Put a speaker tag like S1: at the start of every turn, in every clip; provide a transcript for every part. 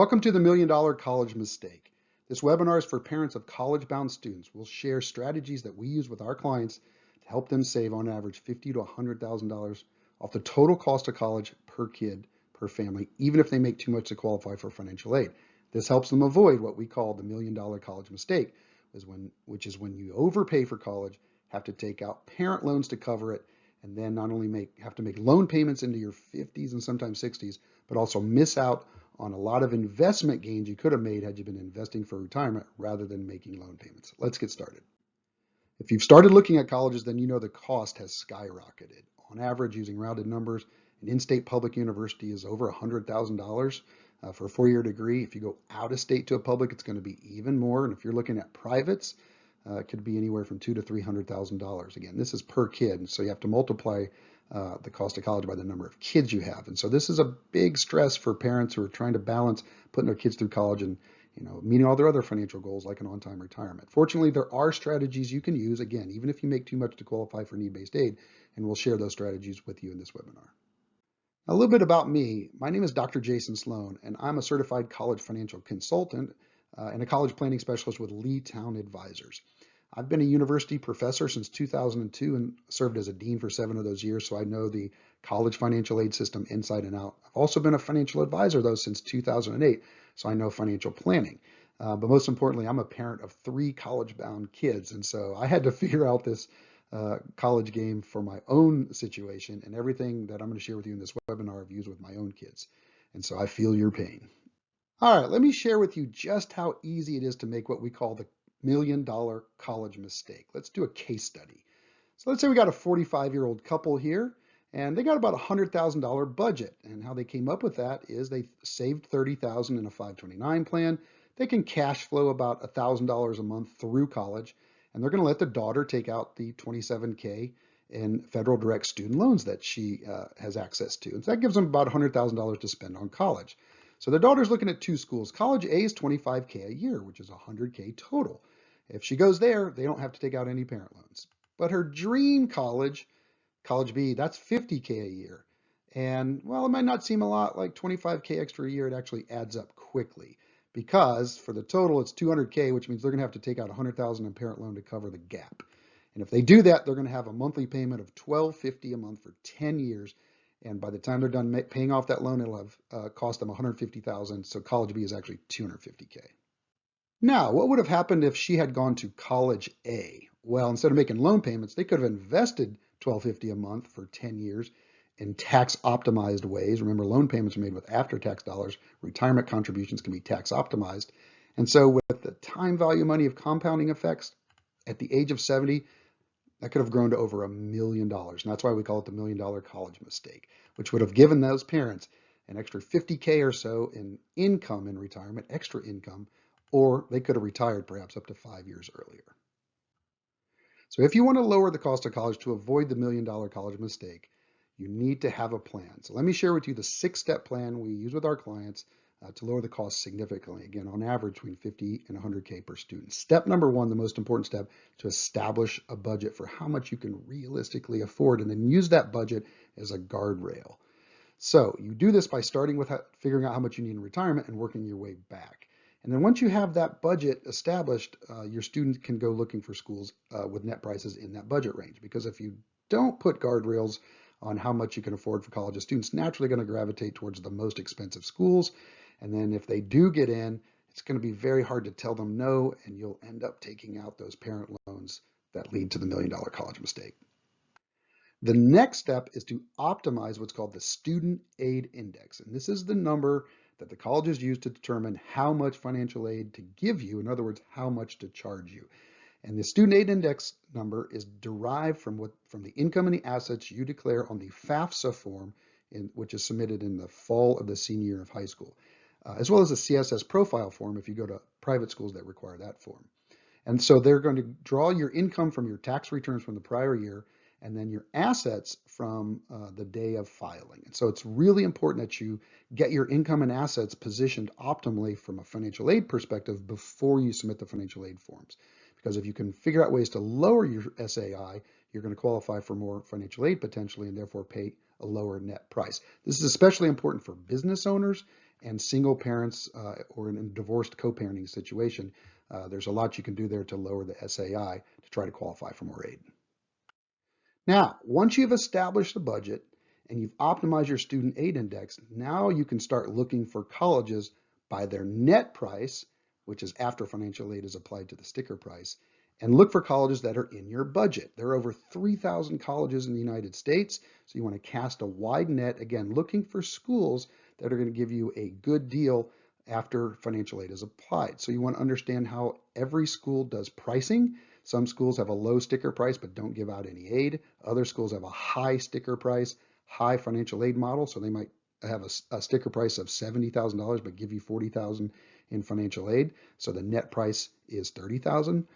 S1: Welcome to the Million Dollar College Mistake. This webinar is for parents of college-bound students. We'll share strategies that we use with our clients to help them save on average $50,000 to $100,000 off the total cost of college per kid, per family, even if they make too much to qualify for financial aid. This helps them avoid what we call the Million Dollar College Mistake, which is when you overpay for college, have to take out parent loans to cover it, and then not only have to make loan payments into your 50s and sometimes 60s, but also miss out on a lot of investment gains you could have made had you been investing for retirement rather than making loan payments. Let's get started. If you've started looking at colleges, then you know the cost has skyrocketed. On average, using rounded numbers, an in-state public university is over $100,000 for a four-year degree. If you go out of state to a public, it's going to be even more. And if you're looking at privates, it could be anywhere from $200,000 to $300,000. Again, this is per kid, so you have to multiply the cost of college by the number of kids you have. And so this is a big stress for parents who are trying to balance putting their kids through college and meeting all their other financial goals like an on-time retirement. Fortunately, there are strategies you can use, again, even if you make too much to qualify for need-based aid, and we'll share those strategies with you in this webinar. A little bit about me. My name is Dr. Jason Sloan, and I'm a certified college financial consultant and a college planning specialist with Lee Town Advisors. I've been a university professor since 2002 and served as a dean for 7 of those years, so I know the college financial aid system inside and out. I've also been a financial advisor, though, since 2008, so I know financial planning. But most importantly, I'm a parent of 3 college-bound kids, and so I had to figure out this college game for my own situation, and everything that I'm going to share with you in this webinar I've used with my own kids. And so I feel your pain. All right, let me share with you just how easy it is to make what we call the $1 million college mistake. Let's do a case study. So let's say we got a 45-year-old couple here, and they got about a $100,000 budget. And how they came up with that is they saved $30,000 in a 529 plan. They can cash flow about $1,000 a month through college, and they're going to let the daughter take out the $27K in federal direct student loans that she has access to. And so that gives them about $100,000 to spend on college. So the daughter's looking at 2 schools. College A is $25K a year, which is $100K total. If she goes there, they don't have to take out any parent loans. But her dream college, College B, that's $50K a year. And well, it might not seem a lot like $25K extra a year. It actually adds up quickly because for the total, it's $200K, which means they're going to have to take out $100,000 in parent loan to cover the gap. And if they do that, they're going to have a monthly payment of $1,250 a month for 10 years. And by the time they're done paying off that loan, it'll have cost them $150,000. So College B is actually $250K. Now, what would have happened if she had gone to College A? Well, instead of making loan payments, they could have invested $1,250 a month for 10 years in tax optimized ways. Remember, loan payments are made with after-tax dollars. Retirement contributions can be tax optimized. And so with the time value money of compounding effects, at the age of 70, that could have grown to over $1 million. And that's why we call it the $1 million college mistake, which would have given those parents an extra $50K or so in income in retirement, extra income, or they could have retired perhaps up to 5 years earlier. So if you want to lower the cost of college to avoid the $1 million college mistake, you need to have a plan. So let me share with you the 6-step plan we use with our clients to lower the cost significantly. Again, on average, between $50 and $100K per student. Step number 1, the most important step, to establish a budget for how much you can realistically afford, and then use that budget as a guardrail. So you do this by starting with figuring out how much you need in retirement and working your way back. And then once you have that budget established, your students can go looking for schools with net prices in that budget range. Because if you don't put guardrails on how much you can afford for college, students naturally going to gravitate towards the most expensive schools. And then if they do get in, it's going to be very hard to tell them no, and you'll end up taking out those parent loans that lead to the $1 million college mistake. The next step is to optimize what's called the Student Aid Index. And this is the number that the colleges use to determine how much financial aid to give you. In other words, how much to charge you. And the Student Aid Index number is derived from the income and the assets you declare on the FAFSA form, which is submitted in the fall of the senior year of high school. As well as a CSS profile form if you go to private schools that require that form. And so they're going to draw your income from your tax returns from the prior year, and then your assets from the day of filing. And so it's really important that you get your income and assets positioned optimally from a financial aid perspective before you submit the financial aid forms. Because if you can figure out ways to lower your SAI, you're going to qualify for more financial aid potentially and therefore pay a lower net price. This is especially important for business owners and single parents or in a divorced co-parenting situation. There's a lot you can do there to lower the SAI to try to qualify for more aid. Now, once you've established the budget and you've optimized your student aid index, now you can start looking for colleges by their net price, which is after financial aid is applied to the sticker price, and look for colleges that are in your budget. There are over 3,000 colleges in the United States, so you want to cast a wide net, again, looking for schools that are going to give you a good deal after financial aid is applied. So you want to understand how every school does pricing. Some schools have a low sticker price but don't give out any aid. Other schools have a high sticker price, high financial aid model, so they might have a sticker price of $70,000 but give you $40,000 in financial aid. So the net price is $30,000.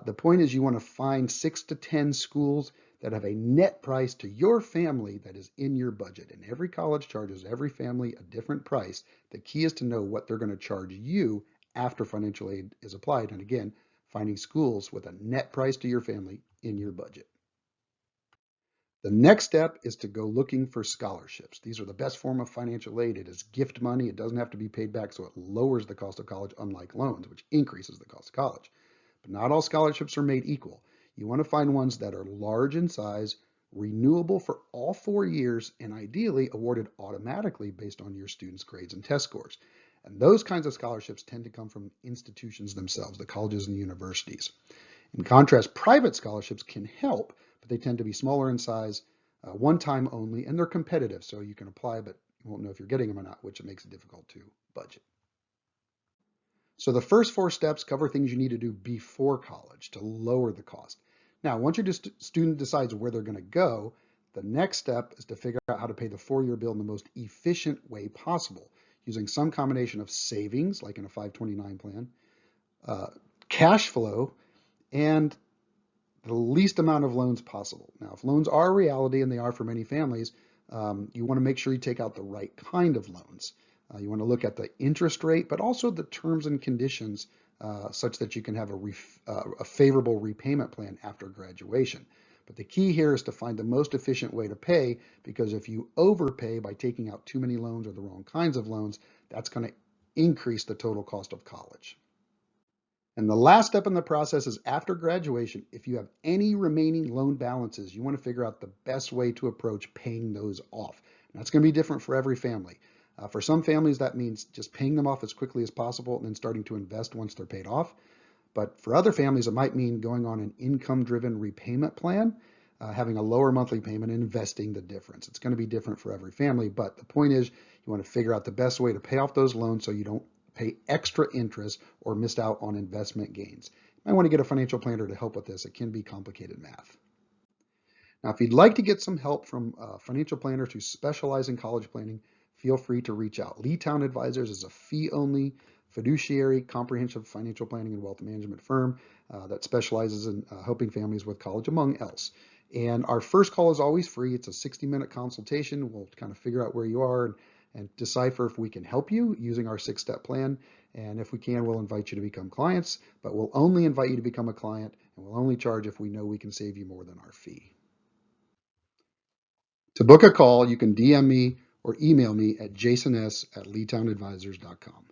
S1: The point is you want to find 6 to 10 schools that have a net price to your family that is in your budget. And every college charges every family a different price. The key is to know what they're going to charge you after financial aid is applied. And again, finding schools with a net price to your family in your budget. The next step is to go looking for scholarships. These are the best form of financial aid. It is gift money. It doesn't have to be paid back, so it lowers the cost of college, unlike loans, which increases the cost of college. But not all scholarships are made equal. You want to find ones that are large in size, renewable for all 4 years, and ideally awarded automatically based on your students' grades and test scores. And those kinds of scholarships tend to come from institutions themselves, the colleges and universities. In contrast, private scholarships can help, but they tend to be smaller in size, one time only, and they're competitive. So you can apply, but you won't know if you're getting them or not, which makes it difficult to budget. So the first 4 steps cover things you need to do before college to lower the cost. Now, once your student decides where they're going to go, the next step is to figure out how to pay the 4-year bill in the most efficient way possible, using some combination of savings, like in a 529 plan, cash flow, and the least amount of loans possible. Now, if loans are a reality, and they are for many families, you want to make sure you take out the right kind of loans. You want to look at the interest rate, but also the terms and conditions such that you can have a favorable repayment plan after graduation. But the key here is to find the most efficient way to pay, because if you overpay by taking out too many loans or the wrong kinds of loans, that's going to increase the total cost of college. And the last step in the process is after graduation, if you have any remaining loan balances, you want to figure out the best way to approach paying those off. And that's going to be different for every family. For some families, that means just paying them off as quickly as possible and then starting to invest once they're paid off. But for other families, it might mean going on an income-driven repayment plan, having a lower monthly payment and investing the difference. It's going to be different for every family, but the point is you want to figure out the best way to pay off those loans so you don't pay extra interest or miss out on investment gains. You might want to get a financial planner to help with this. It can be complicated math. Now, if you'd like to get some help from financial planners who specialize in college planning, feel free to reach out. Leetown Advisors is a fee-only fiduciary comprehensive financial planning and wealth management firm that specializes in helping families with college, among else. And our first call is always free. It's a 60-minute consultation. We'll kind of figure out where you are and decipher if we can help you using our 6-step plan. And if we can, we'll invite you to become clients, but we'll only invite you to become a client, and we'll only charge if we know we can save you more than our fee. To book a call, you can DM me or email me at jasons@leetownadvisors.com.